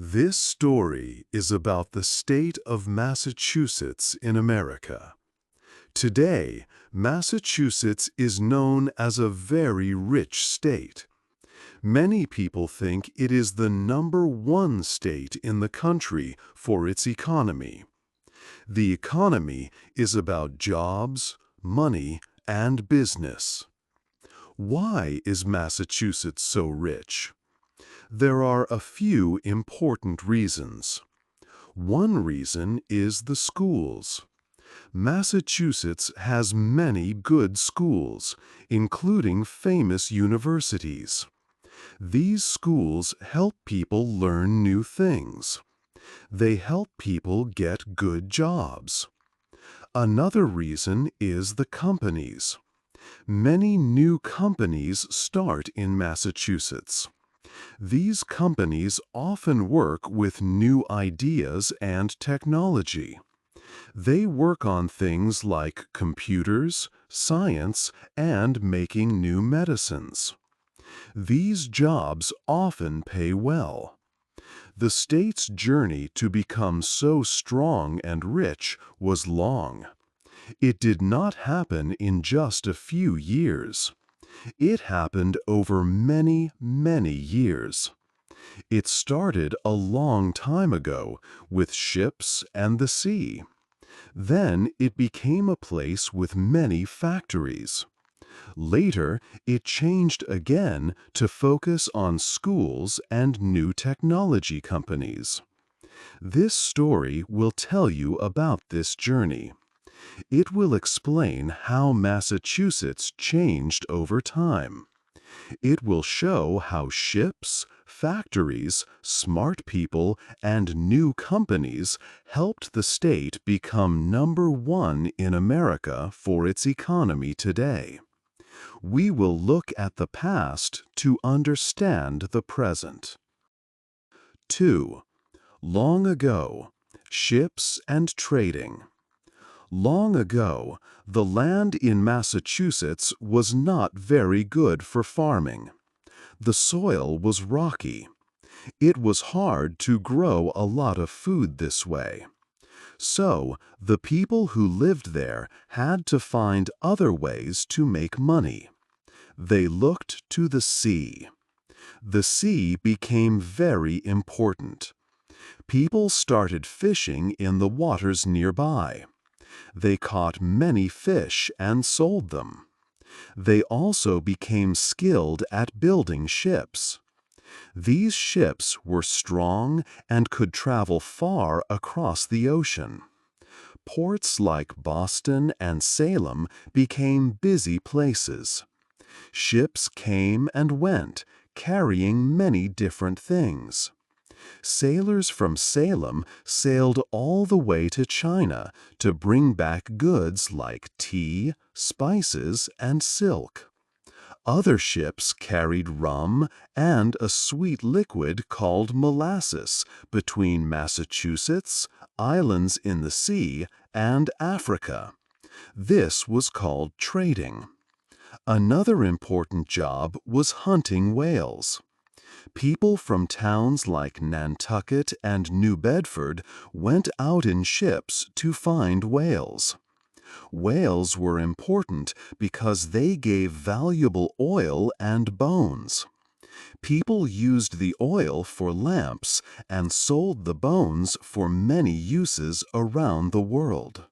This story is about the state of Massachusetts in America. Today, Massachusetts is known as a very rich state. Many people think it is the #1 state in the country for its economy. The economy is about jobs, money, and business. Why is Massachusetts so rich? There are a few important reasons. One reason is the schools. Massachusetts has many good schools, including famous universities. These schools help people learn new things. They help people get good jobs. Another reason is the companies. Many new companies start in Massachusetts. These companies often work with new ideas and technology. They work on things like computers, science, and making new medicines. These jobs often pay well. The state's journey to become so strong and rich was long. It did not happen in just a few years. It happened over many, many years. It started a long time ago with ships and the sea. Then it became a place with many factories. Later, it changed again to focus on schools and new technology companies. This story will tell you about this journey. It will explain how Massachusetts changed over time. It will show how ships, factories, smart people, and new companies helped the state become #1 in America for its economy today. We will look at the past to understand the present. 2. Long ago, ships and trading. Long ago, the land in Massachusetts was not very good for farming. The soil was rocky. It was hard to grow a lot of food this way. So, the people who lived there had to find other ways to make money. They looked to the sea. The sea became very important. People started fishing in the waters nearby. They caught many fish and sold them. They also became skilled at building ships. These ships were strong and could travel far across the ocean. Ports like Boston and Salem became busy places. Ships came and went, carrying many different things. Sailors from Salem sailed all the way to China to bring back goods like tea, spices, and silk. Other ships carried rum and a sweet liquid called molasses between Massachusetts, islands in the sea, and Africa. This was called trading. Another important job was hunting whales. People from towns like Nantucket and New Bedford went out in ships to find whales. Whales were important because they gave valuable oil and bones. People used the oil for lamps and sold the bones for many uses around the world.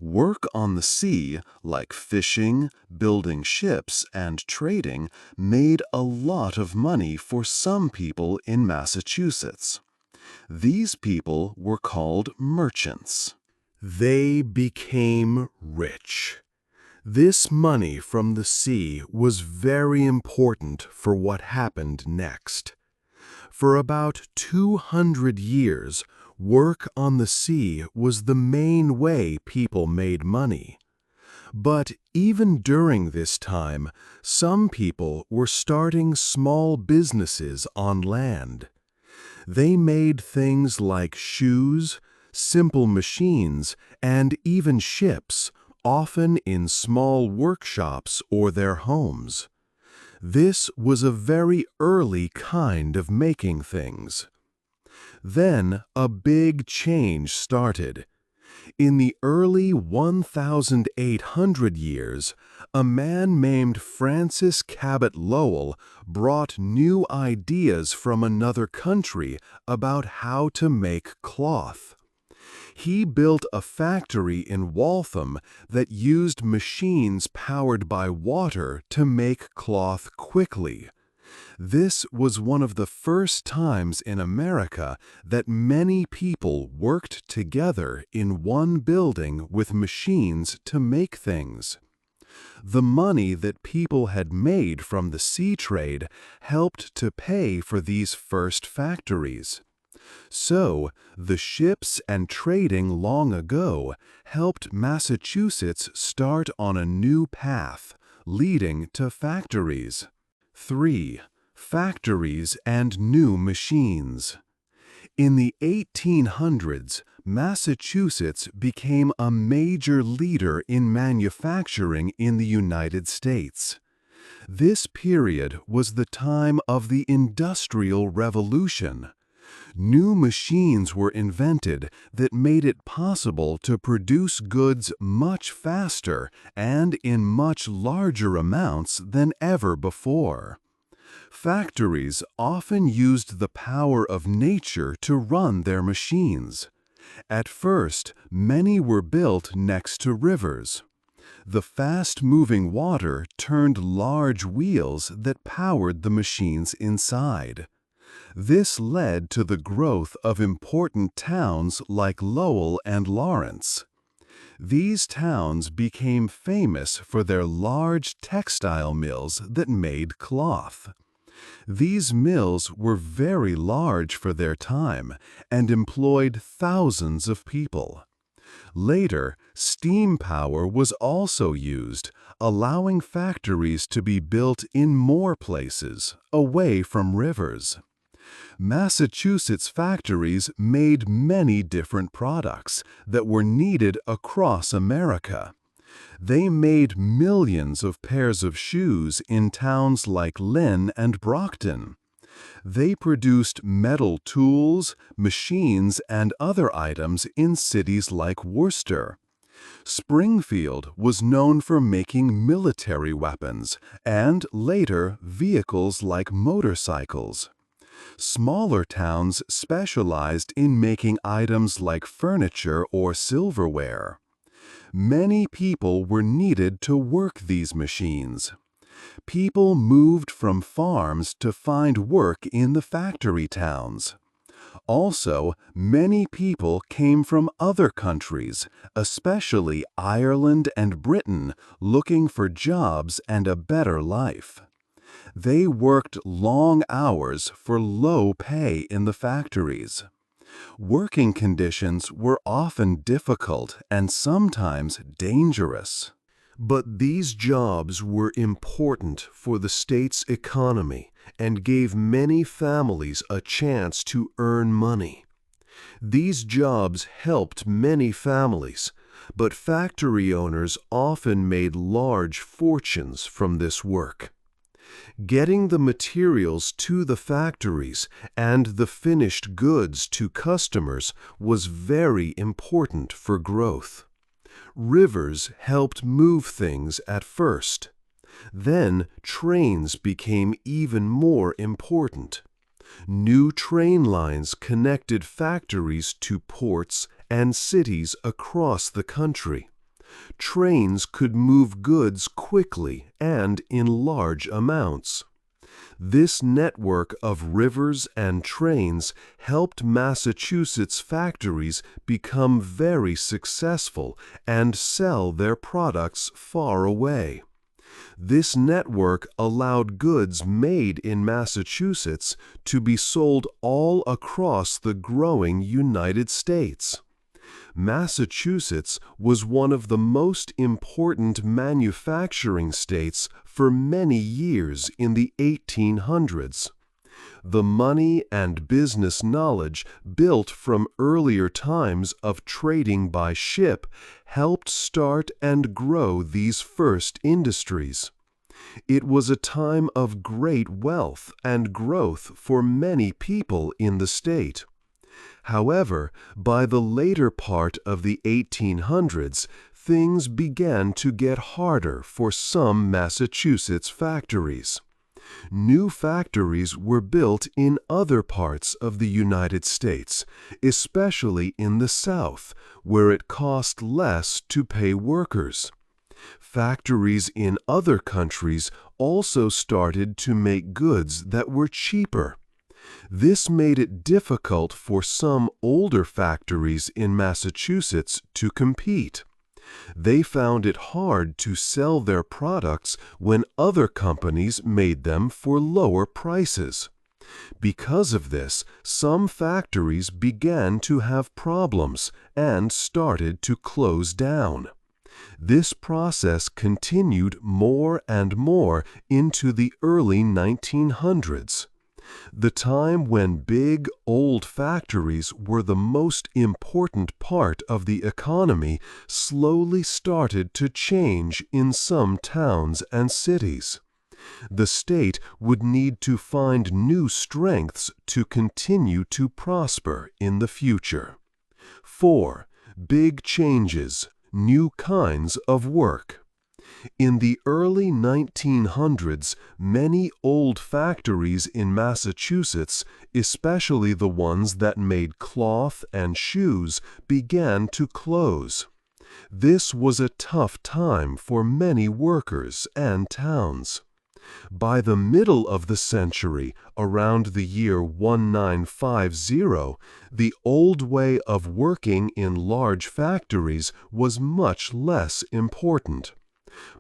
Work on the sea, like fishing, building ships, and trading, made a lot of money for some people in Massachusetts. These people were called merchants. They became rich. This money from the sea was very important for what happened next. For about 200 years, work on the sea was the main way people made money. But even during this time, some people were starting small businesses on land. They made things like shoes, simple machines, and even ships, often in small workshops or their homes. This was a very early kind of making things. Then a big change started. In the early 1800 years, a man named Francis Cabot Lowell brought new ideas from another country about how to make cloth. He built a factory in Waltham that used machines powered by water to make cloth quickly. This was one of the first times in America that many people worked together in one building with machines to make things. The money that people had made from the sea trade helped to pay for these first factories. So, the ships and trading long ago helped Massachusetts start on a new path, leading to factories. 3. Factories and new machines. In the 1800s, Massachusetts became a major leader in manufacturing in the United States. This period was the time of the Industrial Revolution. New machines were invented that made it possible to produce goods much faster and in much larger amounts than ever before. Factories often used the power of nature to run their machines. At first, many were built next to rivers. The fast-moving water turned large wheels that powered the machines inside. This led to the growth of important towns like Lowell and Lawrence. These towns became famous for their large textile mills that made cloth. These mills were very large for their time and employed thousands of people. Later, steam power was also used, allowing factories to be built in more places, away from rivers. Massachusetts factories made many different products that were needed across America. They made millions of pairs of shoes in towns like Lynn and Brockton. They produced metal tools, machines, and other items in cities like Worcester. Springfield was known for making military weapons and, later, vehicles like motorcycles. Smaller towns specialized in making items like furniture or silverware. Many people were needed to work these machines. People moved from farms to find work in the factory towns. Also, many people came from other countries, especially Ireland and Britain, looking for jobs and a better life. They worked long hours for low pay in the factories. Working conditions were often difficult and sometimes dangerous. But these jobs were important for the state's economy and gave many families a chance to earn money. These jobs helped many families, but factory owners often made large fortunes from this work. Getting the materials to the factories and the finished goods to customers was very important for growth. Rivers helped move things at first. Then trains became even more important. New train lines connected factories to ports and cities across the country. Trains could move goods quickly and in large amounts. This network of rivers and trains helped Massachusetts factories become very successful and sell their products far away. This network allowed goods made in Massachusetts to be sold all across the growing United States. Massachusetts was one of the most important manufacturing states for many years in the 1800s. The money and business knowledge built from earlier times of trading by ship helped start and grow these first industries. It was a time of great wealth and growth for many people in the state. However, by the later part of the 1800s, things began to get harder for some Massachusetts factories. New factories were built in other parts of the United States, especially in the South, where it cost less to pay workers. Factories in other countries also started to make goods that were cheaper. This made it difficult for some older factories in Massachusetts to compete. They found it hard to sell their products when other companies made them for lower prices. Because of this, some factories began to have problems and started to close down. This process continued more and more into the early 1900s. The time when big, old factories were the most important part of the economy slowly started to change in some towns and cities. The state would need to find new strengths to continue to prosper in the future. 4. Big changes, new kinds of work. In the early 1900s, many old factories in Massachusetts, especially the ones that made cloth and shoes, began to close. This was a tough time for many workers and towns. By the middle of the century, around the year 1950, the old way of working in large factories was much less important.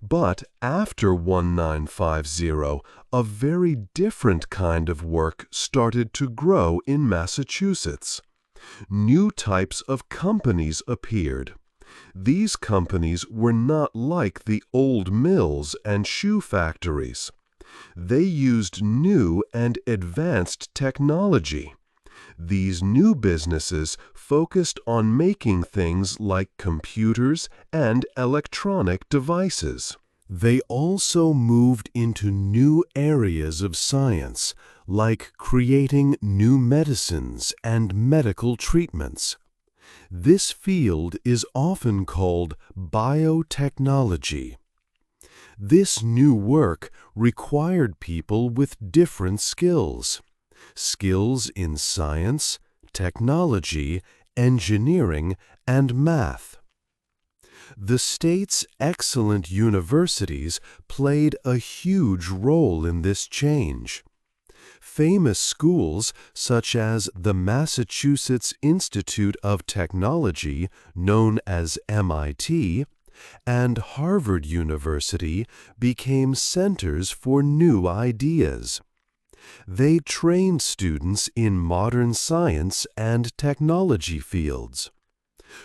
But after 1950, a very different kind of work started to grow in Massachusetts. New types of companies appeared. These companies were not like the old mills and shoe factories. They used new and advanced technology. These new businesses focused on making things like computers and electronic devices. They also moved into new areas of science, like creating new medicines and medical treatments. This field is often called biotechnology. This new work required people with different skills. Skills in science, technology, engineering, and math. The state's excellent universities played a huge role in this change. Famous schools such as the Massachusetts Institute of Technology, known as MIT, and Harvard University became centers for new ideas. They trained students in modern science and technology fields.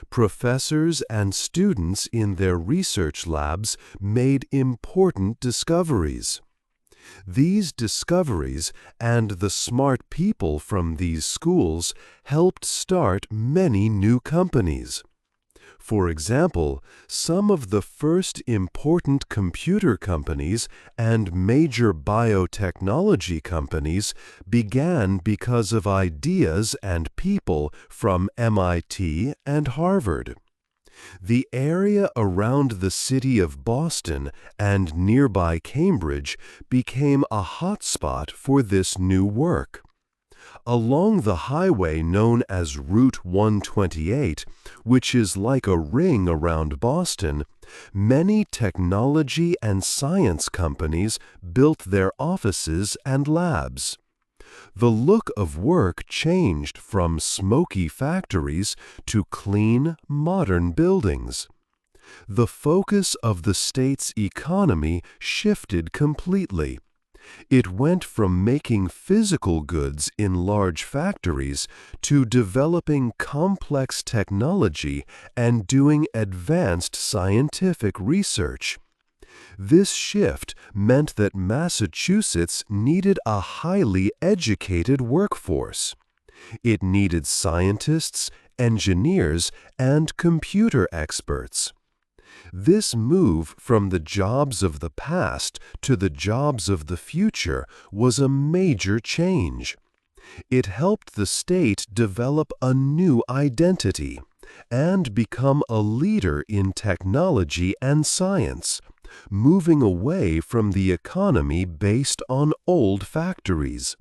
Professors and students in their research labs made important discoveries. These discoveries and the smart people from these schools helped start many new companies. For example, some of the first important computer companies and major biotechnology companies began because of ideas and people from MIT and Harvard. The area around the city of Boston and nearby Cambridge became a hotspot for this new work. Along the highway known as Route 128, which is like a ring around Boston, many technology and science companies built their offices and labs. The look of work changed from smoky factories to clean, modern buildings. The focus of the state's economy shifted completely. It went from making physical goods in large factories to developing complex technology and doing advanced scientific research. This shift meant that Massachusetts needed a highly educated workforce. It needed scientists, engineers, and computer experts. This move from the jobs of the past to the jobs of the future was a major change. It helped the state develop a new identity and become a leader in technology and science, moving away from the economy based on old factories.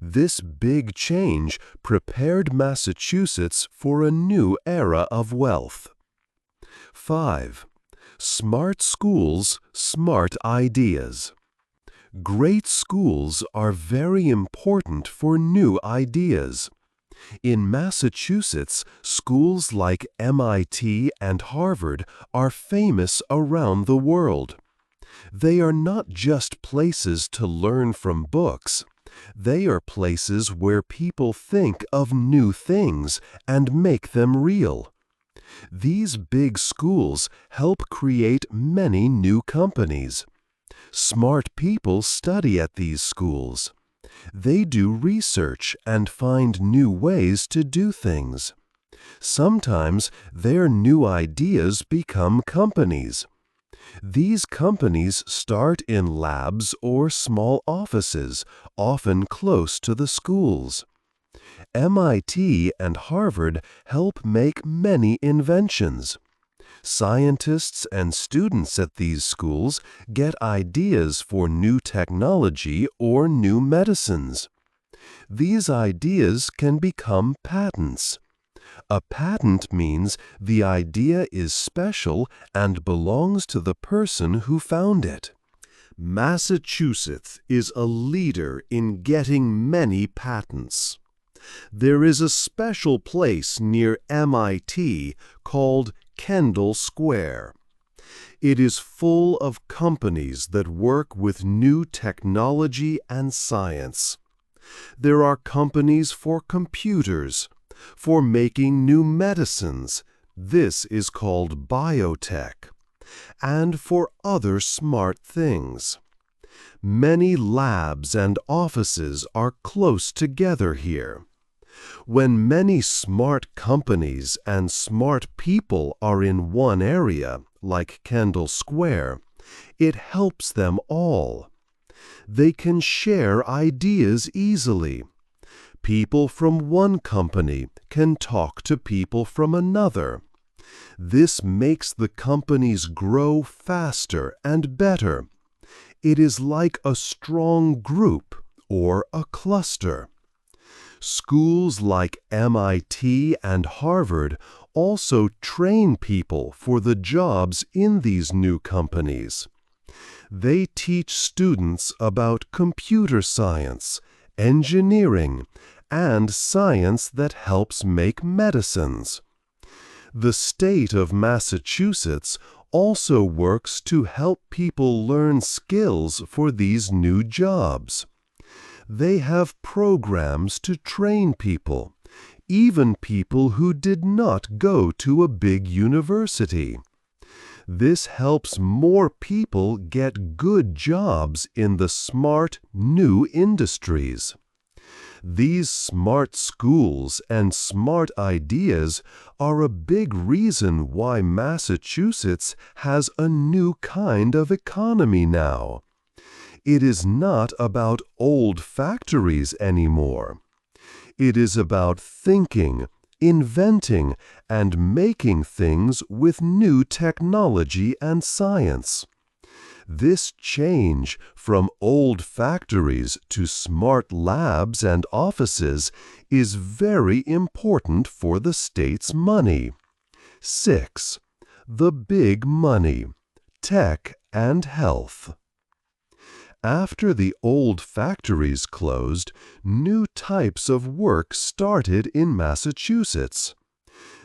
This big change prepared Massachusetts for a new era of wealth. 5. Smart schools, smart ideas. Great schools are very important for new ideas. In Massachusetts, schools like MIT and Harvard are famous around the world. They are not just places to learn from books. They are places where people think of new things and make them real. These big schools help create many new companies. Smart people study at these schools. They do research and find new ways to do things. Sometimes their new ideas become companies. These companies start in labs or small offices, often close to the schools. MIT and Harvard help make many inventions. Scientists and students at these schools get ideas for new technology or new medicines. These ideas can become patents. A patent means the idea is special and belongs to the person who found it. Massachusetts is a leader in getting many patents. There is a special place near MIT called Kendall Square. It is full of companies that work with new technology and science. There are companies for computers, for making new medicines. This is called biotech, and for other smart things. Many labs and offices are close together here. When many smart companies and smart people are in one area, like Kendall Square, it helps them all. They can share ideas easily. People from one company can talk to people from another. This makes the companies grow faster and better. It is like a strong group or a cluster. Schools like MIT and Harvard also train people for the jobs in these new companies. They teach students about computer science, engineering, and science that helps make medicines. The state of Massachusetts also works to help people learn skills for these new jobs. They have programs to train people, even people who did not go to a big university. This helps more people get good jobs in the smart, new industries. These smart schools and smart ideas are a big reason why Massachusetts has a new kind of economy now. It is not about old factories anymore. It is about thinking, inventing, and making things with new technology and science. This change from old factories to smart labs and offices is very important for the state's money. 6. The big money, tech and health. After the old factories closed, new types of work started in Massachusetts.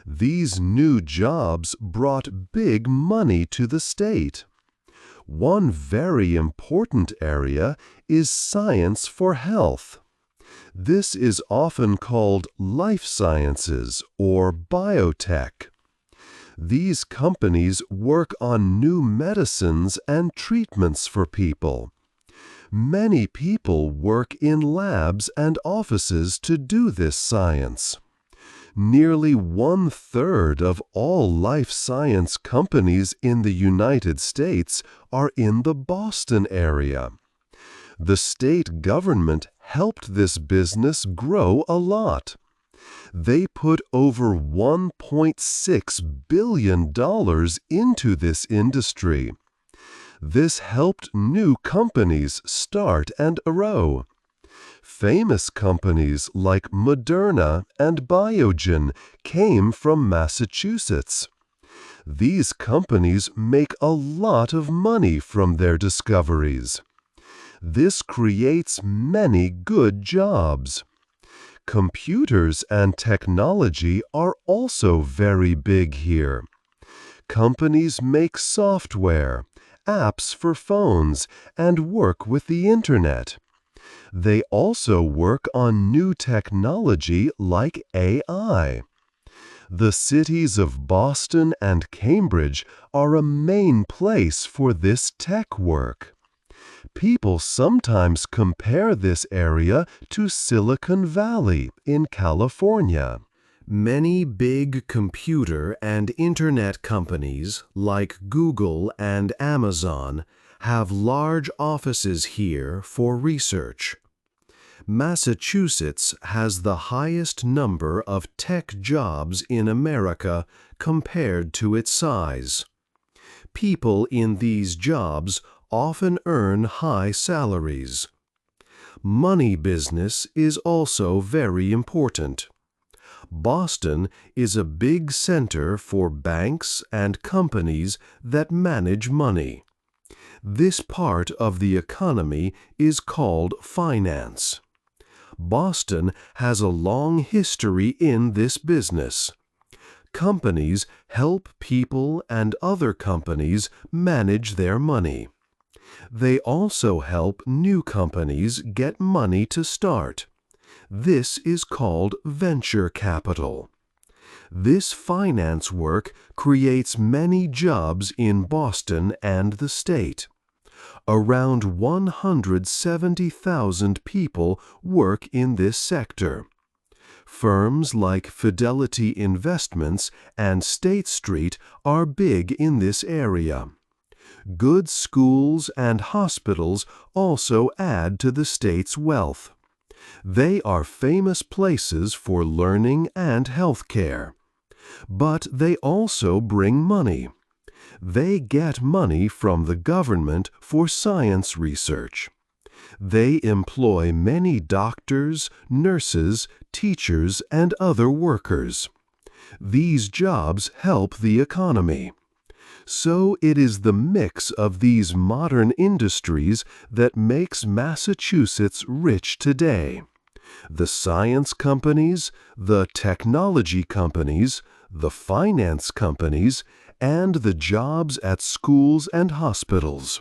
These new jobs brought big money to the state. One very important area is science for health. This is often called life sciences or biotech. These companies work on new medicines and treatments for people. Many people work in labs and offices to do this science. Nearly 1/3 of all life science companies in the United States are in the Boston area. The state government helped this business grow a lot. They put over $1.6 billion into this industry. This helped new companies start and grow. Famous companies like Moderna and Biogen came from Massachusetts. These companies make a lot of money from their discoveries. This creates many good jobs. Computers and technology are also very big here. Companies make software, apps for phones, and work with the internet. They also work on new technology like AI. The cities of Boston and Cambridge are a main place for this tech work. People sometimes compare this area to Silicon Valley in California. Many big computer and internet companies like Google and Amazon have large offices here for research. Massachusetts has the highest number of tech jobs in America compared to its size. People in these jobs often earn high salaries. Money business is also very important. Boston is a big center for banks and companies that manage money. This part of the economy is called finance. Boston has a long history in this business. Companies help people and other companies manage their money. They also help new companies get money to start. This is called venture capital. This finance work creates many jobs in Boston and the state. Around 170,000 people work in this sector. Firms like Fidelity Investments and State Street are big in this area. Good schools and hospitals also add to the state's wealth. They are famous places for learning and health care. But they also bring money. They get money from the government for science research. They employ many doctors, nurses, teachers, and other workers. These jobs help the economy. So it is the mix of these modern industries that makes Massachusetts rich today. The science companies, the technology companies, the finance companies, and the jobs at schools and hospitals.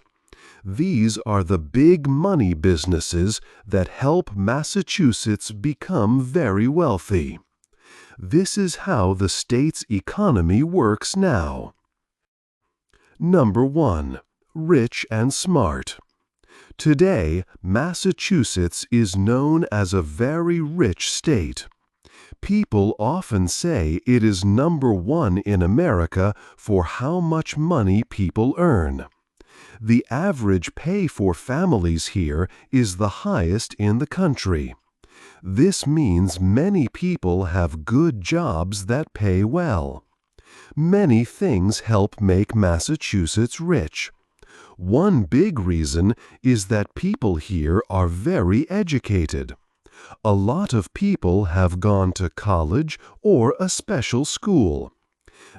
These are the big money businesses that help Massachusetts become very wealthy. This is how the state's economy works now. Number 1. Rich and smart. Today, Massachusetts is known as a very rich state. People often say it is number 1 in America for how much money people earn. The average pay for families here is the highest in the country. This means many people have good jobs that pay well. Many things help make Massachusetts rich. One big reason is that people here are very educated. A lot of people have gone to college or a special school.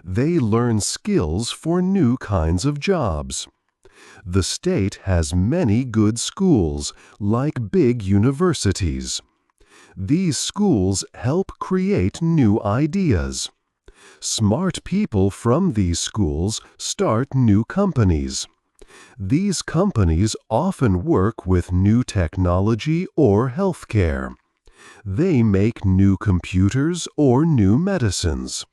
They learn skills for new kinds of jobs. The state has many good schools, like big universities. These schools help create new ideas. Smart people from these schools start new companies. These companies often work with new technology or healthcare. They make new computers or new medicines.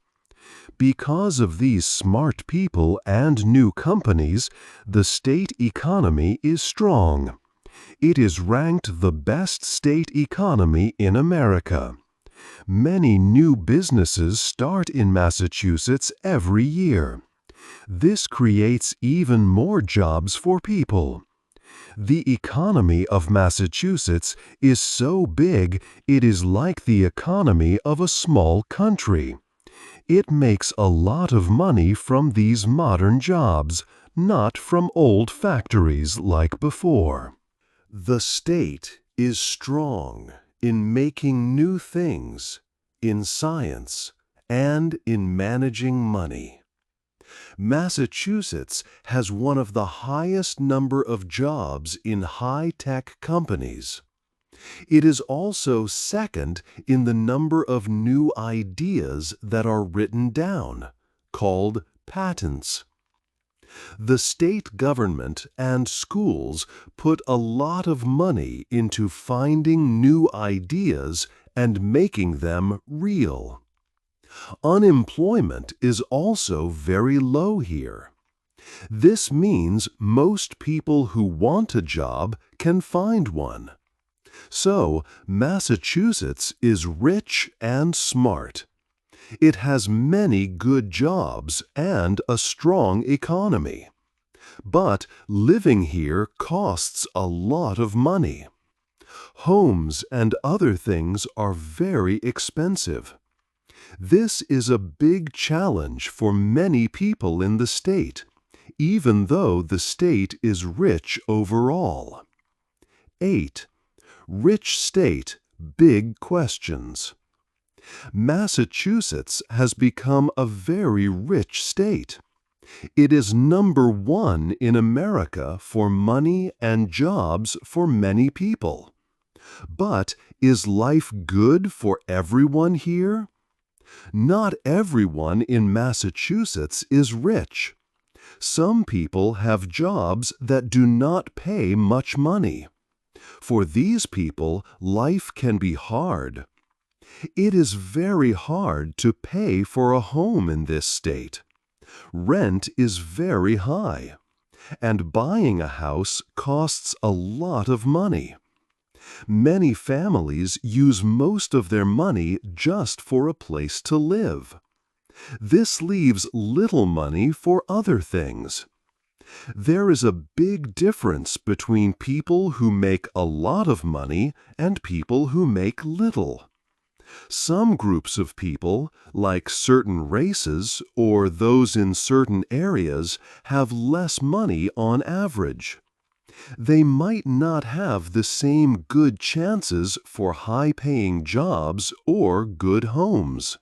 Because of these smart people and new companies, the state economy is strong. It is ranked the best state economy in America. Many new businesses start in Massachusetts every year. This creates even more jobs for people. The economy of Massachusetts is so big it is like the economy of a small country. It makes a lot of money from these modern jobs, not from old factories like before. The state is strong in making new things, in science, and in managing money. Massachusetts has one of the highest number of jobs in high-tech companies. It is also second in the number of new ideas that are written down, called patents. The state government and schools put a lot of money into finding new ideas and making them real. Unemployment is also very low here. This means most people who want a job can find one. So, Massachusetts is rich and smart. It has many good jobs and a strong economy. But living here costs a lot of money. Homes and other things are very expensive. This is a big challenge for many people in the state, even though the state is rich overall. 8. Rich state, big questions. Massachusetts has become a very rich state. It is number 1 in America for money and jobs for many people. But is life good for everyone here? Not everyone in Massachusetts is rich. Some people have jobs that do not pay much money. For these people, life can be hard. It is very hard to pay for a home in this state. Rent is very high, and buying a house costs a lot of money. Many families use most of their money just for a place to live. This leaves little money for other things. There is a big difference between people who make a lot of money and people who make little. Some groups of people, like certain races or those in certain areas, have less money on average. They might not have the same good chances for high-paying jobs or good homes.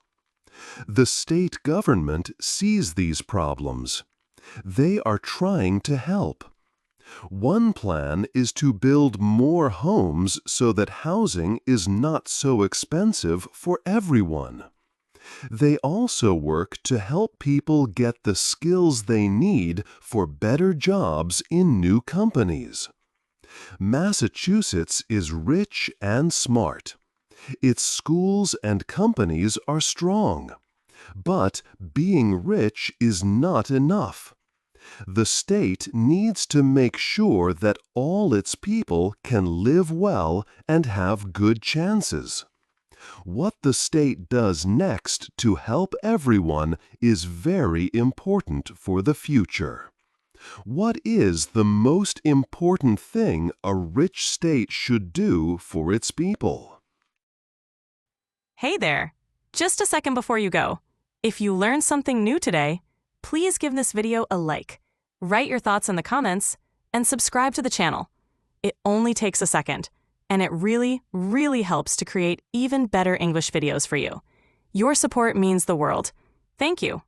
The state government sees these problems. They are trying to help. One plan is to build more homes so that housing is not so expensive for everyone. They also work to help people get the skills they need for better jobs in new companies. Massachusetts is rich and smart. Its schools and companies are strong. But being rich is not enough. The state needs to make sure that all its people can live well and have good chances. What the state does next to help everyone is very important for the future. What is the most important thing a rich state should do for its people? Hey there! Just a second before you go. If you learned something new today, please give this video a like, write your thoughts in the comments, and subscribe to the channel. It only takes a second, and it really, really helps to create even better English videos for you. Your support means the world. Thank you.